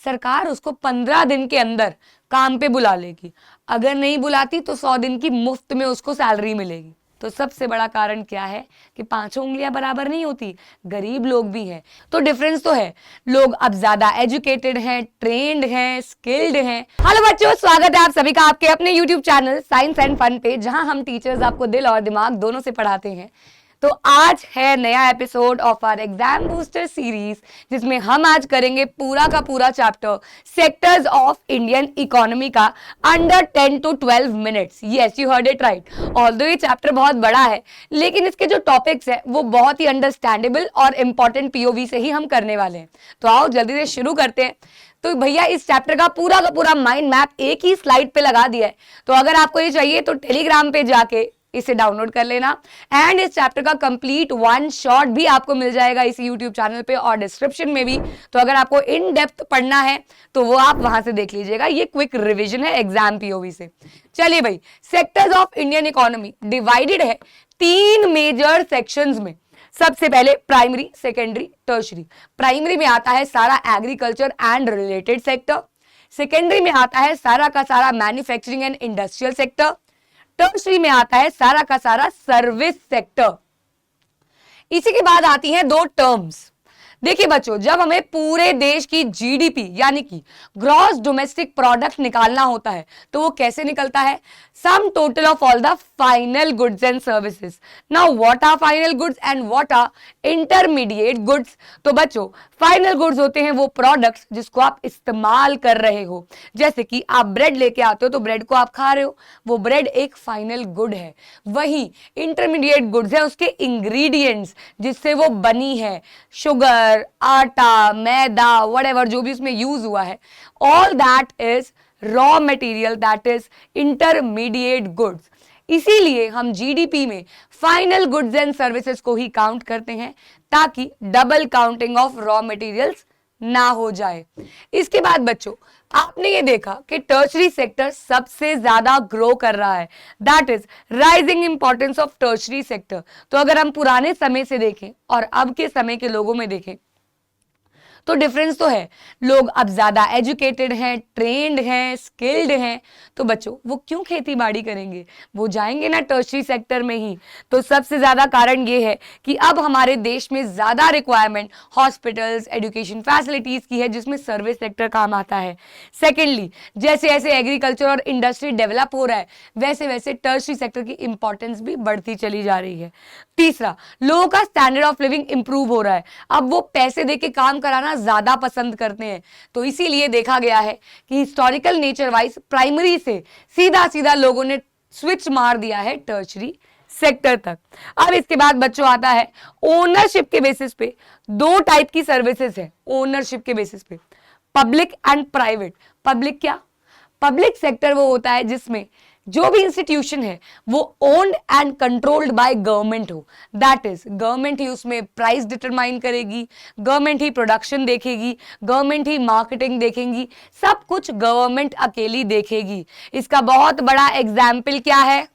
सरकार उसको 15 दिन के अंदर काम पे बुला लेगी। अगर नहीं बुलाती तो 100 दिन की मुफ्त में उसको सैलरी मिलेगी। तो सबसे बड़ा कारण क्या है कि पांचों उंगलियां बराबर नहीं होती, गरीब लोग भी हैं। तो डिफरेंस तो है, लोग अब ज्यादा एजुकेटेड हैं, ट्रेंड हैं, स्किल्ड हैं। हेलो बच्चों, स्वागत है आप सभी का आपके अपने YouTube channel science and fun पे, जहां हम टीचर्स आपको दिल और दिमाग दोनों से पढ़ाते हैं। तो आज है नया episode of our exam booster series, जिसमें हम आज करेंगे पूरा का पूरा chapter sectors of Indian economy का under 10 to 12 minutes. Yes, you heard it right. Although ये चैप्टर बहुत बड़ा है, लेकिन इसके जो टॉपिक्स है वो बहुत ही अंडरस्टैंडेबल और इंपॉर्टेंट पीओवी से ही हम करने वाले हैं। तो आओ जल्दी से शुरू करते हैं। तो भैया इस चैप्टर का पूरा माइंड मैप एक ही स्लाइड पे लगा दिया है। तो अगर आपको ये चाहिए तो टेलीग्राम पे जाके इसे डाउनलोड कर लेना, एंड इस चैप्टर का कंप्लीट वन शॉट भी आपको मिल जाएगा इस यूट्यूब चैनल पे और डिस्क्रिप्शन में भी। तो अगर आपको इन डेप्थ पढ़ना है तो वो आप वहां से देख लीजिएगा। ये क्विक रिवीजन है एग्जाम पीओवी से। चलिए भाई, sectors of Indian economy divided है 3 मेजर सेक्शंस में। सबसे पहले प्राइमरी, सेकेंडरी, टर्शरी। प्राइमरी में आता है सारा agriculture and related sector. Secondary में आता है सारा का सारा manufacturing and industrial sector. Tertiary में आता है सारा का सारा सर्विस सेक्टर। इसी के बाद आती हैं 2 टर्म्स। देखिए बच्चों, जब हमें पूरे देश की जीडीपी यानी कि ग्रॉस डोमेस्टिक प्रोडक्ट निकालना होता है तो वो कैसे निकलता है? Sum total of all the final goods and services. Now what are final goods and what are intermediate goods? तो बच्चों, फाइनल गुड्स होते हैं वो प्रोडक्ट्स जिसको आप इस्तेमाल कर रहे हो। जैसे कि आप ब्रेड लेके आते हो तो ब्रेड को आप खा रहे हो, वो ब्रेड एक फाइनल गुड है। वही इंटरमीडिएट गुड्स है उसके इंग्रेडिएंट्स जिससे वो बनी है, शुगर, आटा, मैदा, व्हाटएवर जो भी उसमें यूज हुआ है, all that is raw material, that is intermediate goods. इसीलिए हम जीडीपी में फाइनल गुड्स एंड सर्विसेज को ही काउंट करते हैं, ताकि double counting of raw materials ना हो जाए। इसके बाद बच्चों, आपने ये देखा कि टर्शरी सेक्टर सबसे ज्यादा ग्रो कर रहा है, that is rising importance of tertiary sector. तो अगर हम पुराने समय से देखें और अब के समय के लोगों में देखें तो डिफरेंस तो है, लोग अब ज्यादा एजुकेटेड हैं, ट्रेंड हैं, स्किल्ड हैं। तो बच्चों, वो क्यों खेती बाड़ी करेंगे? वो जाएंगे ना टर्शरी सेक्टर में ही। तो सबसे ज्यादा कारण ये है कि अब हमारे देश में ज्यादा रिक्वायरमेंट हॉस्पिटल्स, एजुकेशन फैसिलिटीज की है, जिसमें सर्विस सेक्टर काम आता है। सेकेंडली, जैसे जैसे एग्रीकल्चर और इंडस्ट्री डेवलप हो रहा है वैसे वैसे टर्शरी सेक्टर की इंपॉर्टेंस भी बढ़ती चली जा रही है। तीसरा, लोगों का स्टैंडर्ड ऑफ लिविंग इंप्रूव हो रहा है, अब वो पैसे देके काम कराना ज्यादा पसंद करते हैं। तो इसीलिए देखा गया है कि हिस्टोरिकल नेचर वाइज प्राइमरी से सीधा सीधा लोगों ने स्विच मार दिया है टर्शरी सेक्टर तक। अब इसके बाद बच्चों आता है ओनरशिप के बेसिस पे 2 टाइप की सर्विसेज है ओनरशिप के बेसिस पे, पब्लिक एंड प्राइवेट। पब्लिक क्या? पब्लिक सेक्टर वो होता है जिसमें जो भी इंस्टीट्यूशन है वो owned and controlled by government हो, दैट इज गवर्नमेंट ही उसमें प्राइस डिटरमाइन करेगी, गवर्नमेंट ही प्रोडक्शन देखेगी, गवर्नमेंट ही मार्केटिंग देखेगी, सब कुछ गवर्नमेंट अकेली देखेगी। इसका बहुत बड़ा एग्जाम्पल क्या है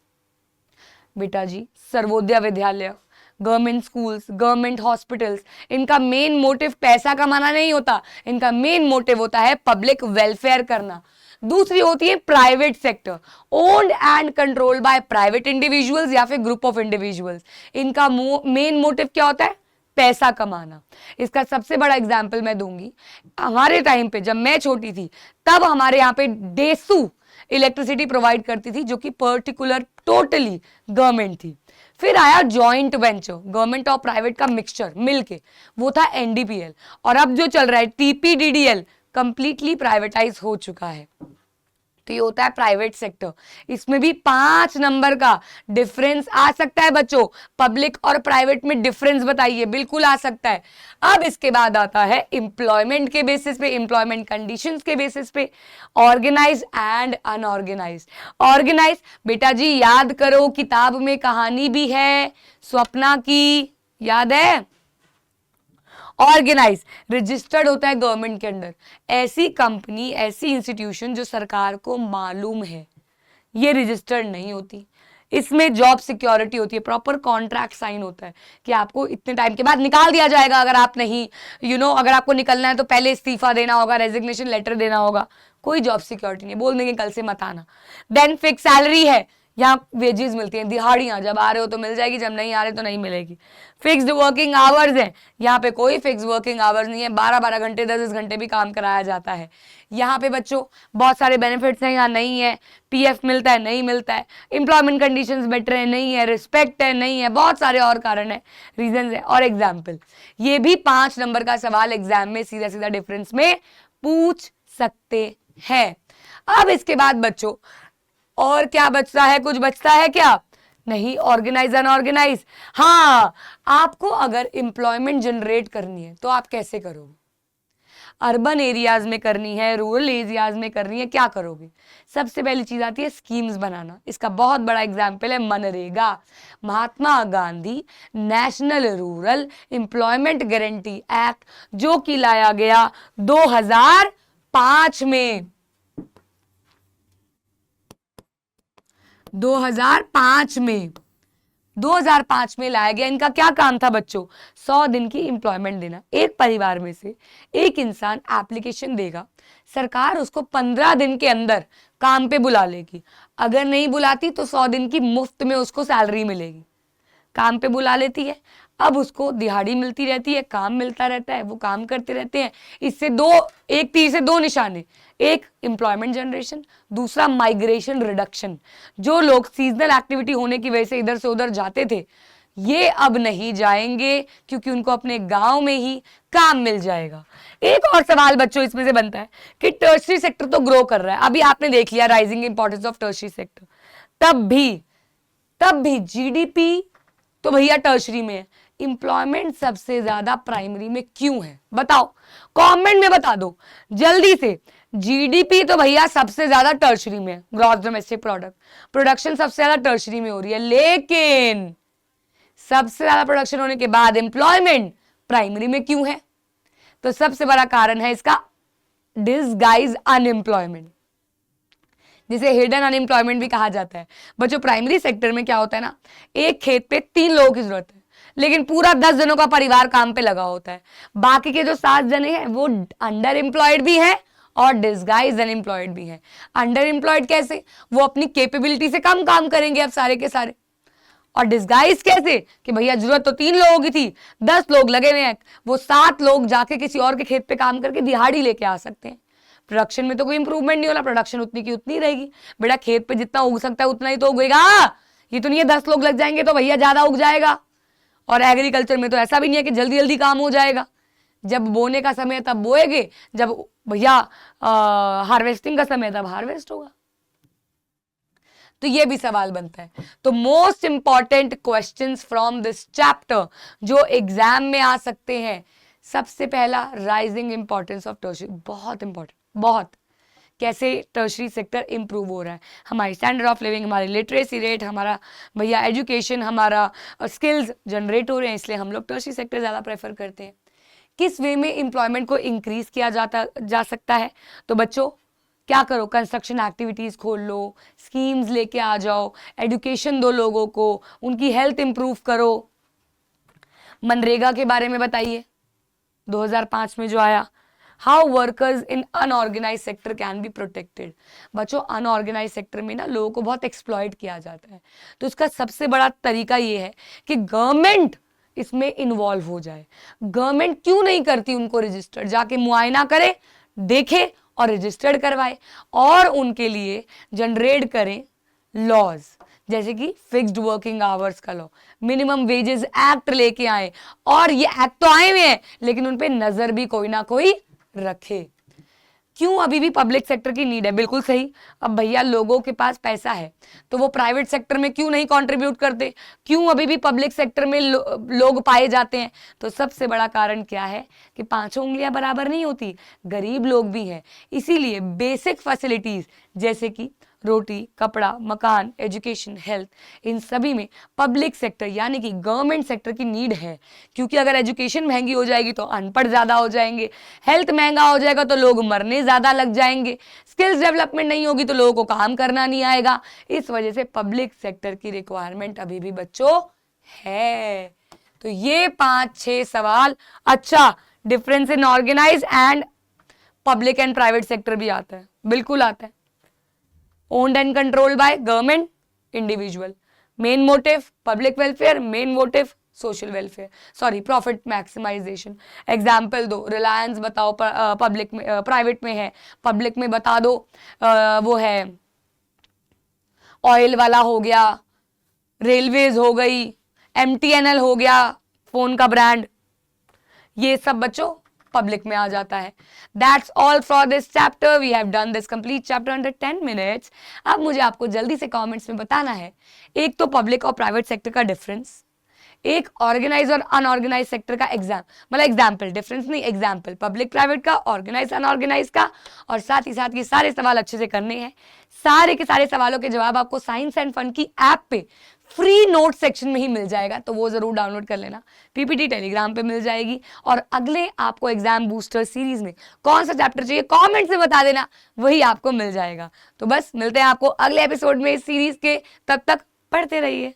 बेटा जी? Sarvodaya Vidyalaya, government schools, government hospitals. इनका मेन मोटिव पैसा कमाना नहीं होता, इनका मेन मोटिव होता है पब्लिक वेलफेयर करना। दूसरी होती है private sector, owned and controlled by private individuals या फिर ग्रुप ऑफ इंडिविजुअल्स। इनका मेन मोटिव क्या होता है? पैसा कमाना। इसका सबसे बड़ा एग्जाम्पल मैं दूंगी, हमारे टाइम पे जब मैं छोटी थी तब हमारे यहाँ पे डेसू इलेक्ट्रिसिटी प्रोवाइड करती थी, जो कि पर्टिकुलर टोटली गवर्नमेंट थी। फिर आया जॉइंट वेंचर, गवर्नमेंट और प्राइवेट का मिक्सचर मिलके, वो था एनडीपीएल। और अब जो चल रहा है टीपीडीडीएल, कंप्लीटली प्राइवेटाइज हो चुका है। तो ये होता है प्राइवेट सेक्टर। इसमें भी 5 नंबर का डिफरेंस आ सकता है बच्चों। पब्लिक और प्राइवेट में डिफरेंस बताइए, बिल्कुल आ सकता है। अब इसके बाद आता है एम्प्लॉयमेंट के बेसिस पे, एम्प्लॉयमेंट कंडीशंस के बेसिस पे, ऑर्गेनाइज एंड अनऑर्गेनाइज। ऑर्गेनाइज बेटा जी याद करो, किताब में कहानी भी है स्वप्ना की, याद है? ऑर्गेनाइज रजिस्टर्ड होता है गवर्नमेंट के अंडर, ऐसी कंपनी, ऐसी इंस्टीट्यूशन जो सरकार को मालूम है ये रजिस्टर्ड नहीं होती। इसमें जॉब सिक्योरिटी होती है, प्रॉपर कॉन्ट्रैक्ट साइन होता है कि आपको इतने टाइम के बाद निकाल दिया जाएगा अगर आप नहीं अगर आपको निकलना है तो पहले इस्तीफा देना होगा, रेजिग्नेशन लेटर देना होगा। कोई जॉब सिक्योरिटी नहीं, बोल देंगे कल से मत आना। देन फिक्स सैलरी है, यहाँ वेजेस मिलती हैं, दिहाड़ियाँ, जब आ रहे हो तो मिल जाएगी, जब नहीं आ रहे तो नहीं मिलेगी। फिक्स्ड वर्किंग आवर्स हैं, यहाँ पे कोई फिक्स वर्किंग आवर्स नहीं है, 12-12 घंटे 10-10 घंटे भी काम कराया जाता है। यहाँ पे बच्चों बहुत सारे बेनिफिट्स हैं, यहाँ नहीं है। पीएफ मिलता है, नहीं मिलता है। एम्प्लॉयमेंट कंडीशंस बेटर है, नहीं है। रिस्पेक्ट है, नहीं है। बहुत सारे और कारण है, रीजंस है और एग्जाम्पल। ये भी 5 नंबर का सवाल एग्जाम में सीधा सीधा डिफरेंस में पूछ सकते हैं। अब इसके बाद बच्चों और क्या बचता है? कुछ बचता है क्या? नहीं। ऑर्गेनाइज अनऑर्गेनाइज, हाँ, आपको अगर एम्प्लॉयमेंट जनरेट करनी है तो आप कैसे करोगे? अर्बन एरियाज में करनी है, रूरल एरियाज में करनी है, क्या करोगे? सबसे पहली चीज आती है स्कीम्स बनाना। इसका बहुत बड़ा एग्जाम्पल है मनरेगा, Mahatma Gandhi national rural employment guarantee act, जो कि लाया गया 2005 में। 2005 में लाया गया। इनका क्या काम था बच्चों? 100 दिन की एम्प्लॉयमेंट देना। एक परिवार में से एक इंसान एप्लीकेशन देगा, सरकार उसको 15 दिन के अंदर काम पे बुला लेगी। अगर नहीं बुलाती तो 100 दिन की मुफ्त में उसको सैलरी मिलेगी। काम पे बुला लेती है, अब उसको दिहाड़ी मिलती रहती है, काम मिलता रहता है, वो काम करते रहते हैं। इससे एक तीर से दो निशाने, एक एम्प्लॉयमेंट जनरेशन, दूसरा माइग्रेशन रिडक्शन। जो लोग सीजनल एक्टिविटी होने की वजह से इधर से उधर जाते थे, ये अब नहीं जाएंगे क्योंकि उनको अपने गांव में ही काम मिल जाएगा। एक और सवाल बच्चों इसमें से बनता है कि टर्शरी सेक्टर तो ग्रो कर रहा है, अभी आपने देख लिया rising importance of tertiary sector, तब भी जीडीपी तो भैया टर्शरी में है, इंप्लॉयमेंट सबसे ज्यादा प्राइमरी में क्यों है? बताओ, कमेंट में बता दो जल्दी से। जीडीपी तो भैया सबसे ज्यादा टर्शरी में है, ग्रॉस डोमेस्टिक प्रोडक्ट, प्रोडक्शन सबसे ज्यादा टर्शरी में हो रही है, लेकिन सबसे ज्यादा प्रोडक्शन होने के बाद एम्प्लॉयमेंट प्राइमरी में क्यों है? तो सबसे बड़ा कारण है इसका डिसगाइज अनएम्प्लॉयमेंट, जिसे हिडन अनएम्प्लॉयमेंट भी कहा जाता है। बच्चों प्राइमरी सेक्टर में क्या होता है ना, एक खेत पे 3 लोगों की जरूरत है, लेकिन पूरा 10 जनों का परिवार काम पे लगा होता है। बाकी के जो 7 जने हैं वो अंडर एम्प्लॉयड भी हैं और डिसगाइज अनएम्प्लॉयड भी हैं। अंडर एम्प्लॉयड कैसे? वो अपनी कैपेबिलिटी से कम काम करेंगे अब सारे के सारे। और डिसगाइज कैसे? कि भैया जरूरत तो 3 लोगों की थी, 10 लोग लगे हुए हैं, वो 7 लोग जाके किसी और के खेत पे काम करके दिहाड़ी लेके आ सकते हैं। प्रोडक्शन में तो कोई इंप्रूवमेंट नहीं होला, प्रोडक्शन उतनी की उतनी रहेगी। बेटा खेत पे जितना उग सकता है उतना ही तो उगेगा, ये तो नहीं है 10 लोग लग जाएंगे तो भैया ज्यादा उग जाएगा। और एग्रीकल्चर में तो ऐसा भी नहीं है कि जल्दी जल्दी काम हो जाएगा। जब बोने का समय तब बोएगे, जब भैया हार्वेस्टिंग का समय तब हार्वेस्ट होगा। तो ये भी सवाल बनता है। तो most important questions from this chapter जो एग्जाम में आ सकते हैं, सबसे पहला राइजिंग इंपॉर्टेंस ऑफ टर्शरी, बहुत इंपॉर्टेंट, बहुत। कैसे टर्शरी सेक्टर इंप्रूव हो रहा है, हमारी स्टैंडर्ड ऑफ लिविंग, हमारी लिटरेसी रेट, हमारा भैया एजुकेशन, हमारा स्किल्स जनरेट हो रहे हैं, इसलिए हम लोग टर्शरी सेक्टर ज़्यादा प्रेफर करते हैं। किस वे में एम्प्लॉयमेंट को इंक्रीज किया जा सकता है? तो बच्चों क्या करो, कंस्ट्रक्शन एक्टिविटीज़ खोल लो, स्कीम्स लेके आ जाओ, एजुकेशन दो लोगों को, उनकी हेल्थ इंप्रूव करो। मनरेगा के बारे में बताइए 2005 में जो आया, how workers in unorganised sector can be protected. बच्चों अनऑर्गेनाइज सेक्टर में ना लोगों को बहुत एक्सप्लॉइट किया जाता है, तो इसका सबसे बड़ा तरीका ये है कि गवर्नमेंट इसमें इन्वॉल्व हो जाए। गवर्नमेंट क्यों नहीं करती उनको रजिस्टर्ड, जाके मुआयना करे, देखे और रजिस्टर्ड करवाए, और उनके लिए जनरेट करें लॉज, जैसे कि फिक्स्ड वर्किंग आवर्स का लॉ, मिनिमम वेजेस एक्ट लेके आए। और ये एक्ट तो आए हुए हैं लेकिन उन पे नजर भी कोई ना कोई रखे। क्यों अभी भी पब्लिक सेक्टर की नीड है? बिल्कुल सही। अब भैया लोगों के पास पैसा है तो वो प्राइवेट सेक्टर में क्यों नहीं कंट्रीब्यूट करते? क्यों अभी भी पब्लिक सेक्टर में लोग पाए जाते हैं? तो सबसे बड़ा कारण क्या है कि 5 उंगलियां बराबर नहीं होती, गरीब लोग भी हैं। इसीलिए बेसिक फैसिलिटीज जैसे कि रोटी, कपड़ा, मकान, एजुकेशन, हेल्थ, इन सभी में पब्लिक सेक्टर यानी कि गवर्नमेंट सेक्टर की नीड है, क्योंकि अगर एजुकेशन महंगी हो जाएगी तो अनपढ़ ज़्यादा हो जाएंगे, हेल्थ महंगा हो जाएगा तो लोग मरने ज़्यादा लग जाएंगे, स्किल्स डेवलपमेंट नहीं होगी तो लोगों को काम करना नहीं आएगा। इस वजह से पब्लिक सेक्टर की रिक्वायरमेंट अभी भी बच्चों है। तो ये 5-6 सवाल। अच्छा, difference in organised and public and private sector भी आता है, बिल्कुल आता है। Owned and controlled by government, individual. Main motive public welfare, main motive social welfare, sorry profit maximisation. Example दो, रिलायंस बताओ पब्लिक में, प्राइवेट में है, पब्लिक में बता दो वो है ऑयल वाला हो गया, रेलवेज हो गई, MTNL हो गया फोन का ब्रांड, ये सब बच्चों पब्लिक में आ जाता है। That's all for this chapter, we have done this complete chapter under 10 minutes. अब मुझे आपको जल्दी से कमेंट्स में बताना है, एक तो पब्लिक और प्राइवेट सेक्टर का डिफरेंस, एक ऑर्गेनाइज और अनऑर्गेनाइज सेक्टर का एग्जाम्पल, डिफरेंस नहीं एग्जाम्पल, पब्लिक प्राइवेट का, ऑर्गेनाइज अनऑर्गेनाइज का, और साथ ही साथ ये सारे सवाल अच्छे से करने हैं। सारे के सारे सवालों के जवाब आपको साइंस एंड फन की ऐप पे फ्री नोट सेक्शन में ही मिल जाएगा, तो वो जरूर डाउनलोड कर लेना। PPT टेलीग्राम पे मिल जाएगी, और अगले आपको एग्जाम बूस्टर सीरीज में कौन सा चैप्टर चाहिए कमेंट से बता देना, वही आपको मिल जाएगा। तो बस मिलते हैं आपको अगले एपिसोड में इस सीरीज के, तब तक पढ़ते रहिए।